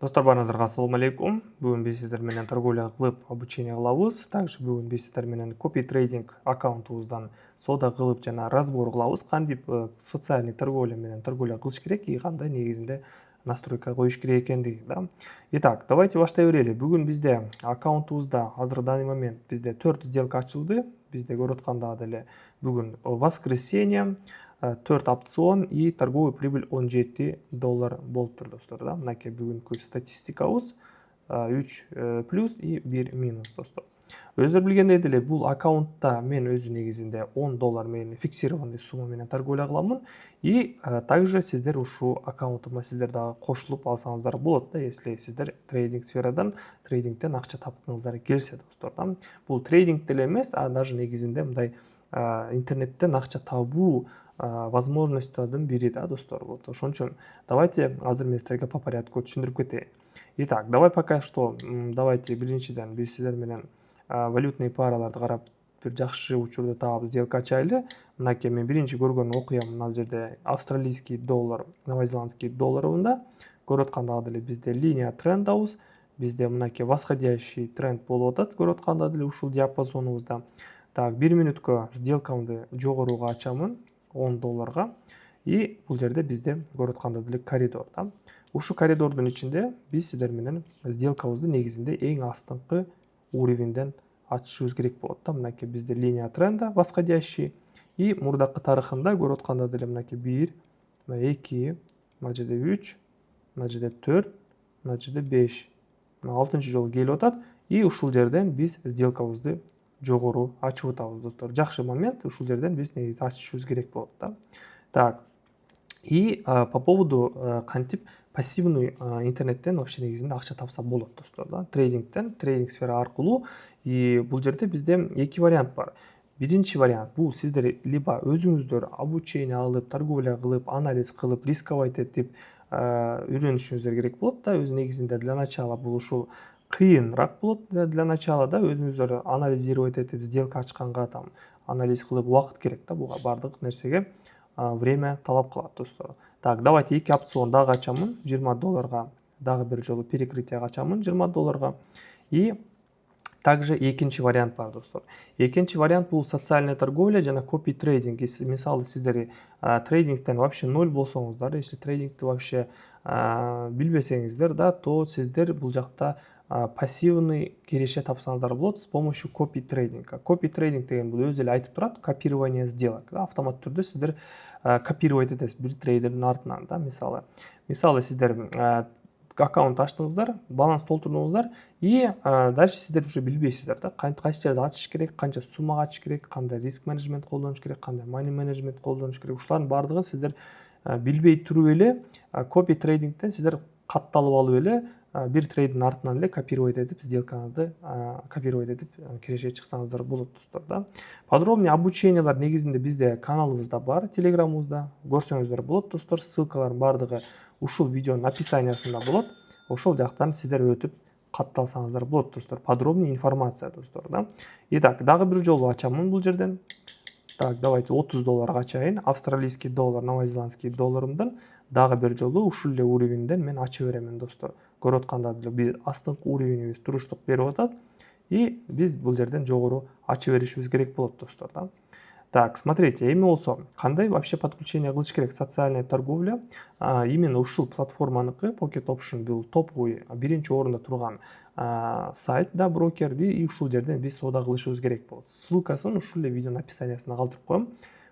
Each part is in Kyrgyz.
Достор барыңыздарга ассаламу алейкум. Бүгүн биз сиздер менен торговля кылып обучение кылабыз. Также бүгүн биз сиздер менен копи трейдинг аккаунтубуздан соода кылып жана разбор кылабыз. Кантип социальный торговля менен торговля кылыш керек и кандай негизинде настройка коюш керек экендиги да. Итак, давайте баштай берели. Бүгүн бизде аккаунтубузда азыр данный момент бизде 4 сделка ачылды. Бизде көрүп атканда деле бүгүн воскресенье 4 опцион и торговый прибыль $17 болуптур достор да. Мынакей бүгүнкү статистикабыз 3 плюс и 1 минус достор. Өздөрү билгендей деле бул аккаунтта мен өзү негизинде $10 менен фиксированный сумма менен торговля кыламын. И также сиздер ушул аккаунтума сиздер дагы кошулуп алсаңыздар болот да, если сиздер трейдинг сферадан, трейдингден акча тапкыңыздар келсе достор да. Бул трейдинг деле эмес, а даже негизинде мындай интернеттен акча табуу возможностьтардын бири да достор. Вот ошон үчүн давайте азыр мен сиздерге по порядку түшүндүрүп кетейин. Итак, давай пока что давайте биринчиден биз сиздер менен валютный параларды карап бир жакшы учурду таап сделка ачайлы. Мынакей мен биринчи көргөн окуям мына жерде австралийский доллар, новозеландский долларында көрүп атканда деле бизде линия трендабыз. Бизде мынакей восходящий тренд болуп атат көрүп атканда деле ушул диапазонубузда. Так, 1 мүнөткө сделкамды жогоруга ачамын $10. И бул жерде бизде көрүп атканда деле коридор да. Ушул коридордун ичинде биз сиздер менен сделкабызды негизинде эң астыңкы уровеньден ачышыбыз керек болот да. Мынакей бизде линия тренда восходящий и мурдакы тарыхында көрүп атканда деле мынакей 1, 2, мына жерде 3, мына жерде 4, мына жерде 5. Мына 6-чы жолу келип атат и ушул жерден биз сделкабызды жогору ачып атабыз достор. Жакшы момент, ушул жерден биз негизи ачышыбыз керек болот да. Так. И по поводу кантип пассивный интернеттен вообще негизинде акча тапса болот достор да. Трейдингден, трейдинг сфера аркылуу. И бул жерде бизде эки вариант бар. Биринчи вариант бул сиздер либо өзүңүздөр обучение алып, торговля кылып, анализ кылып, рисковать этип үйрөнүшүңүздөр керек болот да. Өзү негизинде для начала бул ушул кыйыныраак болот для начала да. Өзүңүздөр анализировать этип сделка ачканга там анализ кылып убакыт керек да буга, бардык нерсеге время талап кылат достор. Так, давайте 2 опцион дагы ачамын $20, дагы бир жолу перекрытие ачамын $20. И также экинчи вариант бар достор. Экинчи вариант бул социальная торговля жана копи трейдинг. Мисалы сиздер трейдингден вообще 0 болсоңуздар, если трейдингди вообще билбесеңиздер да, то сиздер бул жакта пассивный киреше тапсаңыздар болот с помощью копи трейдинга. Копи трейдинг деген бул өзү эле айтып турат, копирование сделок. Автомат түрдө сиздер копировать этесиз бир трейдердин артынан да, мисалы сиздер аккаунт ачтыңыздар, баланс толтурдуңуздар и дальше сиздер уже билбейсиздер да, кайсы жерде ачыш керек, канча суммага ачыш керек, кандай риск менеджмент колдонуш керек, кандай money менеджмент колдонуш керек. Ушулардын баардыгын сиздер билбей туруп эле копи трейдингден сиздер катталып алып эле бир трейдин артынан эле копировать этип сделкаңызды копировать этип киреше чыксаңыздар болот достор да. Подробный обучениялар негизинде бизде каналыбызда бар, телеграмыбызда көрсөңүздөр болот достор. Ссылкалардын баардыгы ушул видеонун описаниясында болот. Ошол жактан сиздер өтүп катталсаңыздар болот достор. Подробный информация достор да. Итак, дагы бир жолу ачамын бул жерден. Так, давайте $30 ачайын. Австралийский доллар, новозеландский долларымдан дагы бир жолу ушул эле уровеньден мен ачып беремин достор. Көрүп атканда деле биз астыңкы уровеньибиз туруштук берип атат и биз бул жерден жогору ачып беришибиз керек болот достор да. Так, смотрите, эми болсо кандай вообще подключение кылыш керек? Социальная торговля именно ушул платформаныкы Pocket Option бул топовый биринчи орунда турган сайт да, брокерди, и ушул жерден биз соода кылышыбыз керек болот. Ссылкасын ушул эле видеонун описаниясына калтырып коем.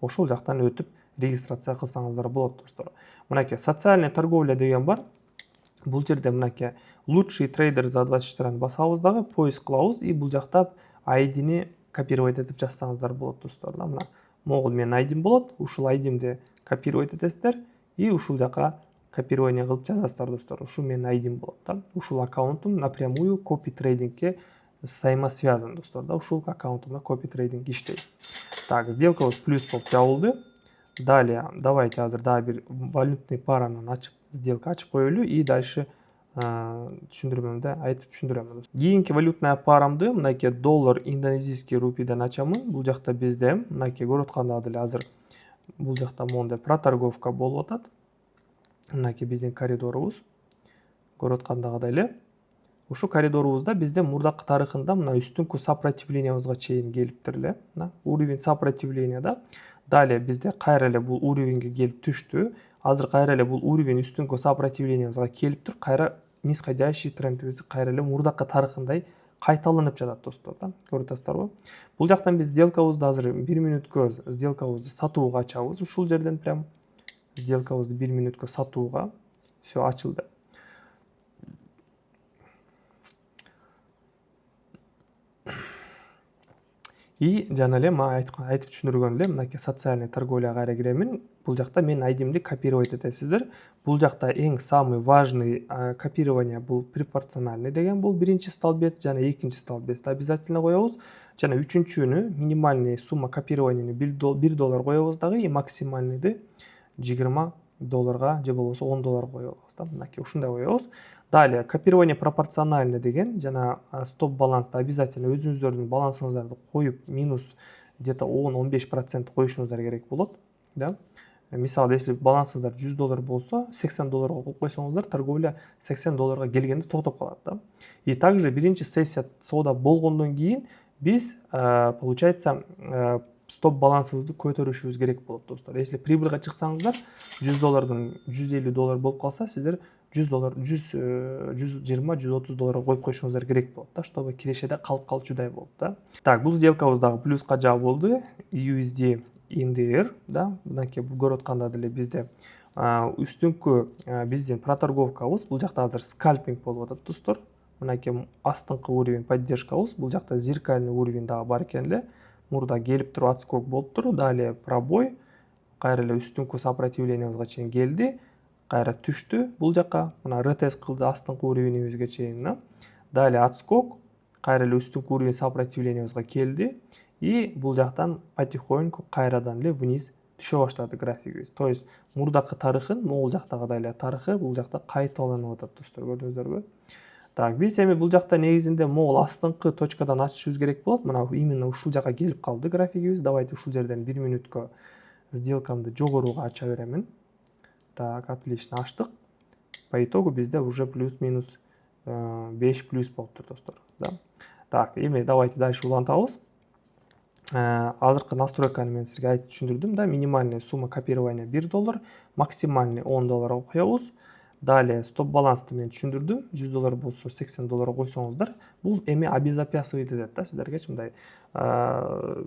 Ошол жактан өтүп регистрация кылсаңыздар болот достор. Мынакей социальная торговля деген бар. Бул жерде мынакей лучший трейдер за 24 басабыз дагы, поиск кылабыз и бул жакта ID-ни копировать этип жазсаңыздар болот достор да. Мына могул менин ID-м болот. Ушул ID-мди копировать этесиздер и ушул жака копирование кылып жазасыздар достор. Ушул менин ID-м болот да. Ушул аккаунтум напрямую копи трейдингке взаимосвязан достор да. Ушул аккаунтумда копи трейдинг иштейт. Так, сделкабыз плюс болуп жабылды. Далее давайте азыр дагы бир валютный параны ачып, сделка ачып коелу и дальше түшүндүрмөмдө айтып түшүндүрөм. Кийинки валютная парамды мынакей доллар индонезийский рупийден ачамын. Бул жакта бизде мынакей көрүп атканда деле азыр бул жакта моундай проторговка болуп атат. Мынакей биздин коридорубуз. көрүп аткандагыдай эле ушу коридорубузда бизде мурдакы тарыхында мына үстүңкү сопротивлениябызга чейин келиптир эле. Мына уровень сопротивленияда. Далее бизде кайра эле бул уровеньге келип түштү. Азыр кайра эле бул уровень үстүңкү сопротивлениябызга келип туруп, кайра нисходящий трендибиз кайра эле мурдакы тарыхындай кайталанып жатат достор да. Көрүп атасыздарбы? Бул жактан биз сделкабызды азыр 1 мүнөткө сделкабызды сатууга ачабыз. Ушул жерден прям сделкабызды 1 мүнөткө сатууга. Все ачылды. И жана эле айтып түшүндүргөн эле мынакей социальный торговляга кайра киремин. Бул жакта мен айдимди копировать этесиздер. Бул жакта эң самый важный копирование бул пропорциональный деген бул биринчи столбец жана экинчи столбецти обязательно коебуз. Жана үчүнчүнү минимальный сумма копированияны $1 коебуз дагы, и максимальныйды $20 же болбосо $10 коебуз да. Мынакей ушундай коебуз. Далее копирование пропорционально деген жана стоп балансты обязательно өзүңүздөрдүн балансыңыздарды коюп минус где-то 10-15% коюшуңуздар керек болот, да. Мисалы, если балансыңыздар $100 болсо, $80 коюп койсоңуздар, торговля $80 келгенде токтоп калат, да. И также биринчи сессия соода болгондон кийин биз получается стоп балансыбызды көтөрүшүбүз керек болот достор. Если прибыльга чыксаңыздар, $100 $150 болуп калса, сиздер $100, $120-130 коюп коюшуңуздар керек болот да, чтобы кирешеде калып калчудай болуп да. Так, бул сделкабыз дагы плюска жабылды. USD in the air, да. Мынакей көрүп атканда деле бизде үстүңкү биздин проторговкабыз бул жакта азыр скальпинг болуп атат достор. Мынакей астыңкы уровень поддержкабыз, бул жакта зеркальный уровень дагы бар экен эле. Мурда келип туруп отскок болуптур. Далее пробой, кайра эле үстүңкү сопротивлениябызга чейин келди. Кайра түштү бул жака, мына ретест кылды астыңкы уровенибизге чейин. Далее отскок, кайра эле үстүңкү уровень сопротивлениябызга келди. И бул жактан потихоньку кайрадан эле вниз түшө баштады графигибиз. То есть мурдакы тарыхын, могул жактагыдай эле тарыхы бул жакта кайталанып атат достор, көрдүңүздөрбү? Так, биз эми бул жакта негизинде могул астыңкы точкадан ачышыбыз керек болот. Мына именно ушул жака келип калды графигибиз. Давайте ушул жерден 1 мүнөткө сделкамды жогоруга ача беремин. Так, отлично, ачтык. По итогу бизде уже плюс-минус 5 плюс болуптур достор, да. Так, эми давайте дальше улантабыз. Азыркы настройканы мен сизге айтып түшүндүрдүм да. Минимальный сумма копирования $1, максимальный $10 коебуз. Далее стоп балансты мен түшүндүрдүм. $100 болсо $80 койсоңуздар, бул эми обезопасывает этет да сиздерге, мындай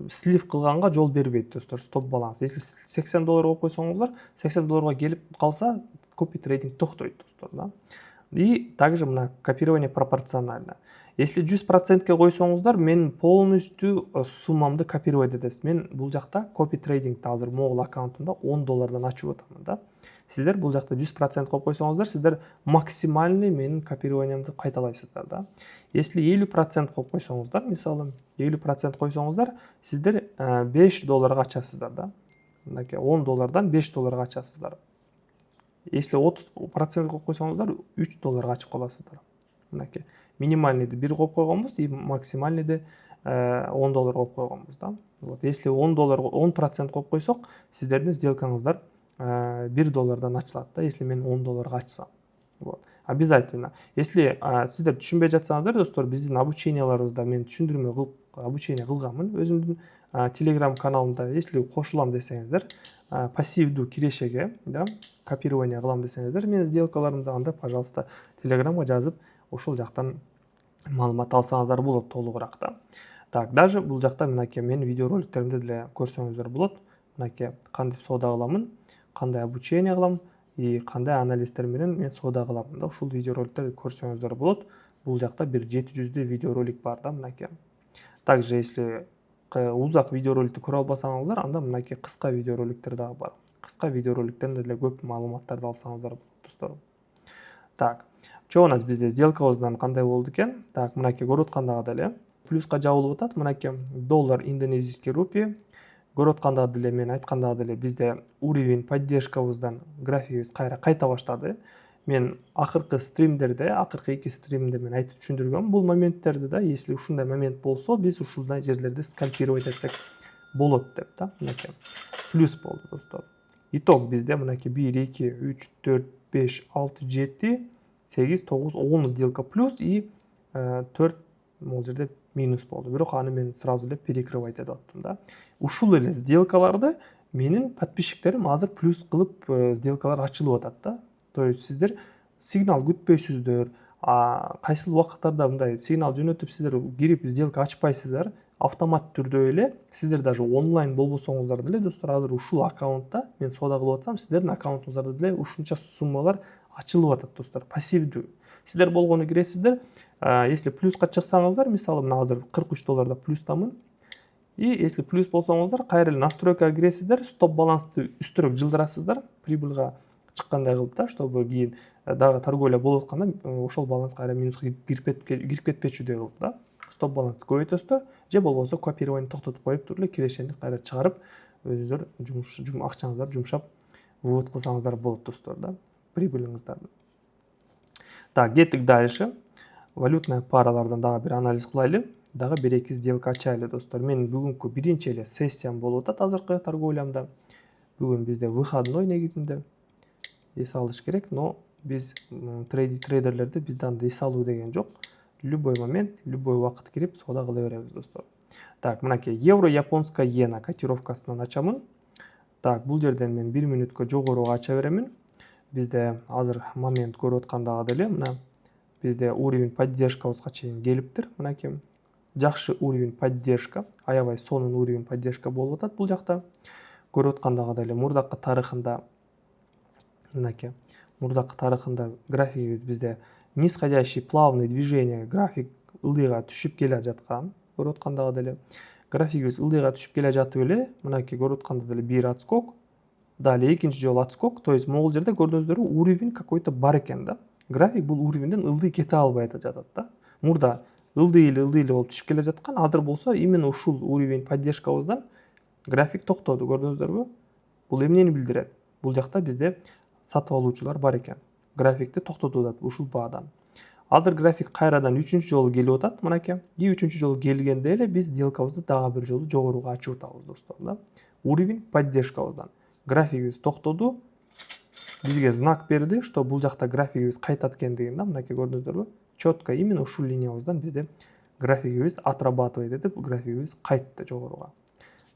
слив кылганга жол бербейт достор, стоп баланс. Если $80 коюп койсоңуздар, $80 келип калса, копи трейдинг токтойт достор, да. И также мына копирование пропорционально. Если 100% койсоңуздар, мен полностью суммамды копировать этесиз. Мен бул жакта копи трейдингди азыр могул аккаунтумда $10 ачып атамын да. Сиздер бул жакта 100% коюп койсоңуздар, сиздер максимальный менин копированиямды кайталайсыздар да. Если 50% коюп койсоңуздар, мисалы 50% койсоңуздар, сиздер $5 ачасыздар да. Мынакей $10 $5 ачасыздар. Если 30% коюп койсоңуздар, $3 ачып каласыздар. Мынакей минимальныйды 1 коюп койгонбуз, и максимальныйды $10 коюп койгонбуз да. Вот, если $10% коюп койсок, сиздердин сделкаңыздар $1 ачылат да, если мен $10 ачсам. Вот. Обязательно. Если сиздер түшүнбөй жатсаңыздар достор, биздин обученияларыбызда мен түшүндүрмө кылып обучение кылганмын өзүмдүн Telegram каналымда. Если кошулам десеңиздер, пассивдүү кирешеге, да, копирование кылам десеңиздер, мен сделкаларымды анда, пожалуйста, Telegramга жазып, ошол жактан маалымат алсаңыздар болот толугураак да. Так, даже бул жакта мынакей мен видеороликтеримди деле көрсөңүздөр болот. Мынакей кантип соода кыламын, кандай обучение кылам, и кандай анализдер менен мен соода кылам да. Ушул видеороликтерди көрсөңүздөр болот. Бул жакта бир 700 видеоролик бар да, мынакей. Также если узак видеороликти көрө албасаңыздар, анда мынакей кыска видеороликтер дагы бар. Кыска видеороликтерден деле көп маалыматтарды алсаңыздар болот достор. Так, чоң нас бизде сделкабыздан кандай болду экен? Так, мынакей көрүп аткандагы деле плюска жабылып атат. Мынакей доллар индонезийский рупий. Көрүп аткандагы деле мен айткандагы деле бизде уровень поддержкабыздан графигибиз кайта баштады. Мен акыркы стримдерде, акыркы 2 стримде мен айтып түшүндүргөм бул моменттерди да. Если ушундай момент болсо, биз ушундай жерлерди скальпировать этсек болот деп да. Мынакей плюс болду достор. Итог бизде мынакей 1, 2, 3, 4, 5, 6, 7 8, 9, 10 сделка плюс и 4 могул жерде минус болду. Бирок аны мен сразу эле перекрывать этип аттым да. Ушул эле сделкаларды менин подписчиктерим азыр плюс кылып сделкалар ачылып атат да. То есть сиздер сигнал күтпөйсүздөр, кайсыл убакыттарда мындай сигнал жөнөтүп сиздер кирип сделка ачпайсыздар, автомат түрдө эле сиздер даже онлайн болбосоңуздар деле достор, азыр ушул аккаунтта мен соода кылып атсам, сиздердин аккаунтуңуздарда деле ушунча суммалар ачылып атат достор, пассивдүү. Сиздер болгону киресиздер, если плюска чыксаңыздар, мисалы мына азыр 43 долларда плюстамын. И если плюс болсоңуздар, кайра эле настройкага киресиздер, стоп балансты үстүрөөк жылдырасыздар, прибылга чыккандай кылып да, чтобы кийин дагы торговля болуп атканда ошол баланс кайра минуска кирип кетпечүдөй кылып да. Стоп балансты көбөйтөсүздөр, же болбосо копирование токтотуп коюп туруп эле кирешени кайра чыгарып, өзүңүздөр акчаңыздарды жумшап вывод кылсаңыздар болот достор да, прибылыңыздарды. Так, кеттик дальше. Валютный паралардан дагы бир анализ кылайлы. Дагы 1-2 сделка ачайлы достор. Менин бүгүнкү биринчи эле сессиям болуп атат азыркы торговлямда. Бүгүн бизде выходной негизинде. Эс алыш керек, но биз трейдерлерде бизде андай эс алуу деген жок. Любой момент, любой убакыт кирип соода кыла беребиз достор. Так, мынакей евро японская иена котировкасынан ачамын. Так, бул жерден мен 1 мүнөткө жогоруга ача беремин. Бизде азыр момент көрүп аткандагы деле мына бизде уровень поддержкабызга чейин келиптир. Мынакей жакшы уровень поддержка, аябай сонун уровень поддержка болуп атат бул жакта. Көрүп аткандагы деле мурдакы тарыхында мынакей мурдакы тарыхында графигибиз бизде нисходящий плавный движение, график ылдыйга түшүп келе жаткан. Көрүп аткандагы деле графигибиз ылдыйга түшүп келе жатып эле мынакей көрүп атканда деле бир отскок, далее экинчи жолу отскок. То есть могул жерде көрдүңүздөрбү, уровень какой-то бар экен да. График бул уровеньден ылдый кете албай жатат да. Мурда ылдый эле болуп түшүп келе жаткан, азыр болсо именно ушул уровень поддержкабыздан график токтоду, көрдүңүздөрбү? Бул эмнени билдирет? Бул жакта бизде сатып алуучулар бар экен. Графикти токтотуп атат ушул баадан. Азыр график кайрадан 3-чү жолу келип атат, мынакей. И 3-чү жолу келгенде эле биз сделкабызды дагы бир жолу жогоруга ачып атабыз достор да. Уровень поддержкабыздан. Графигибиз токтоду. Бизге знак берди, что бул жакта графигибиз кайтат экендигин да, мынакей көрдүңүздөрбү? Четко именно ушул линиябыздан бизде графигибиз отрабатывает этип, графигибиз кайтты жогоруга.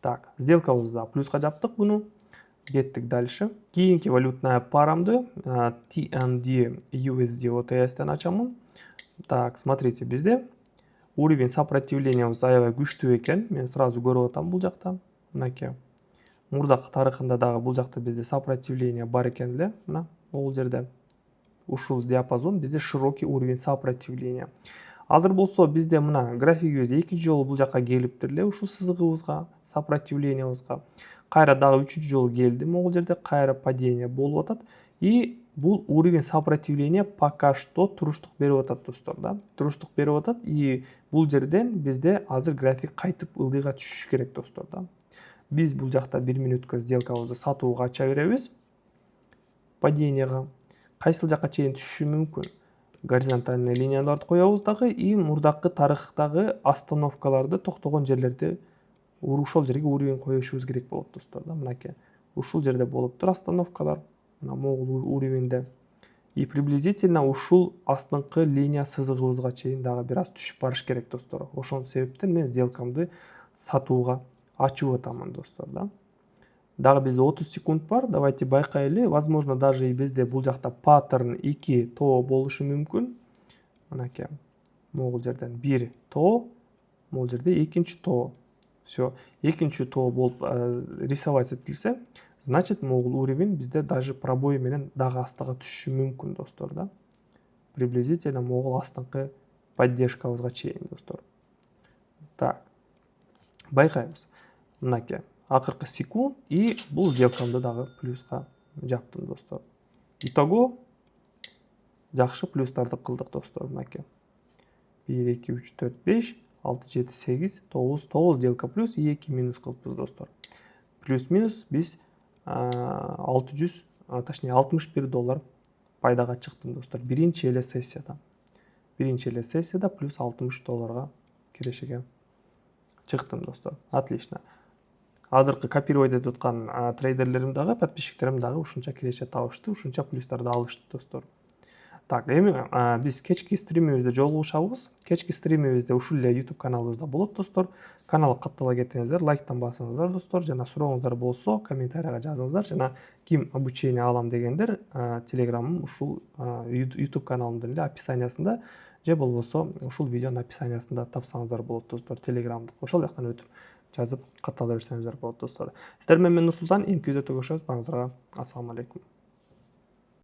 Так, сделкабызды плюска жаптык буну. Кеттик дальше. Кийинки валютная парамды TND USD OTS'тен ачамын. Так, смотрите, бизде уровень сопротивлениябыз аябай күчтүү экен. Мен сразу көрүп атам бул жакта. Мынакей. Мурдакы тарыхында дагы бул жакта бизде сопротивление бар экен эле. Мына бул жерде ушул диапазон бизде широкий уровень сопротивления. Азыр болсо бизде мына графигибиз экинчи жолу бул жакка келиптир эле, ушул сызыгыбызга, сопротивлениябызга. Кайра дагы 3-чү жолу келди, могул жерде кайра падение болуп атат. И бул уровень сопротивления пока что туруштук берип атат достор да. Туруштук берип атат и бул жерден бизде азыр график кайтып ылдыйга түшүш керек достор да. Биз бул жакта 1 мүнөткө сделкабызды сатууга ача беребиз. Паденияга кайсыл жакка чейин түшүшү мүмкүн? Горизонтальный линияларды коебуз дагы и мурдакы тарыхтагы остановкаларды токтогон жерлерди ушул жерге уровень коюшубуз керек болот достор да. Мынакей ушул жерде болуптур остановкалар. Мына могул уровеньде. И приблизительно ушул астыңкы линия сызыгыбызга чейин дагы бир аз түшүп барыш керек достор. Ошол себептен мен сделкамды сатууга ачып атамын достор да. Дагы бизде 30 секунд бар. Давайте байкайлы. Возможно, даже бизде бул жакта паттерн 2 тоо болушу мүмкүн. Мынакей могул жерден 1 тоо, могул жерде экинчи тоо. Все, экинчи тоо болуп рисовать этилсе, значит могул уровень бизде даже пробой менен дагы астыга түшүшү мүмкүн достор да. Приблизительно могул астыңкы поддержкабызга чейин достор. Так, байкайбыз. Мынакей акыркы секунд и бул сделкамды дагы плюска жаптым достор. Итого жакшы плюстарды кылдык достор. Мынакей 1 2 3 4 5 6 7 8 9 сделка плюс и 2 минус кылыппыз достор. Плюс-минус биз 600, точнее 61 доллар пайдага чыктым достор. Биринчи эле сессияда. Биринчи эле сессияда плюс 60 долларга кирешеге чыктым достор. Отлично. Азыркы копировать этип аткан трейдерлерим дагы, подписчиктерим дагы ушунча киреше табышты, ушунча плюстарды алышты достор. Так, эми биз кечки стримибизде жолугушабыз. Кечки стримибизде ушул эле YouTube каналыбызда болот достор. Каналга каттала кетиңиздер, лайктан басыңыздар достор. Жана сурооңуздар болсо комментарийга жазыңыздар. Жана ким обучение алам дегендер Телеграмым ушул YouTube каналымдын эле описаниясында же болбосо ушул видеонун описаниясында тапсаңыздар болот достор. Телеграмды ошол жактан өтүп жазып каттала берсеңиздер болот достор. Сиздер менен мен Нурсултан, эмки видеодо көрүшөбүз. Баарыңыздарга ассаламу алейкум.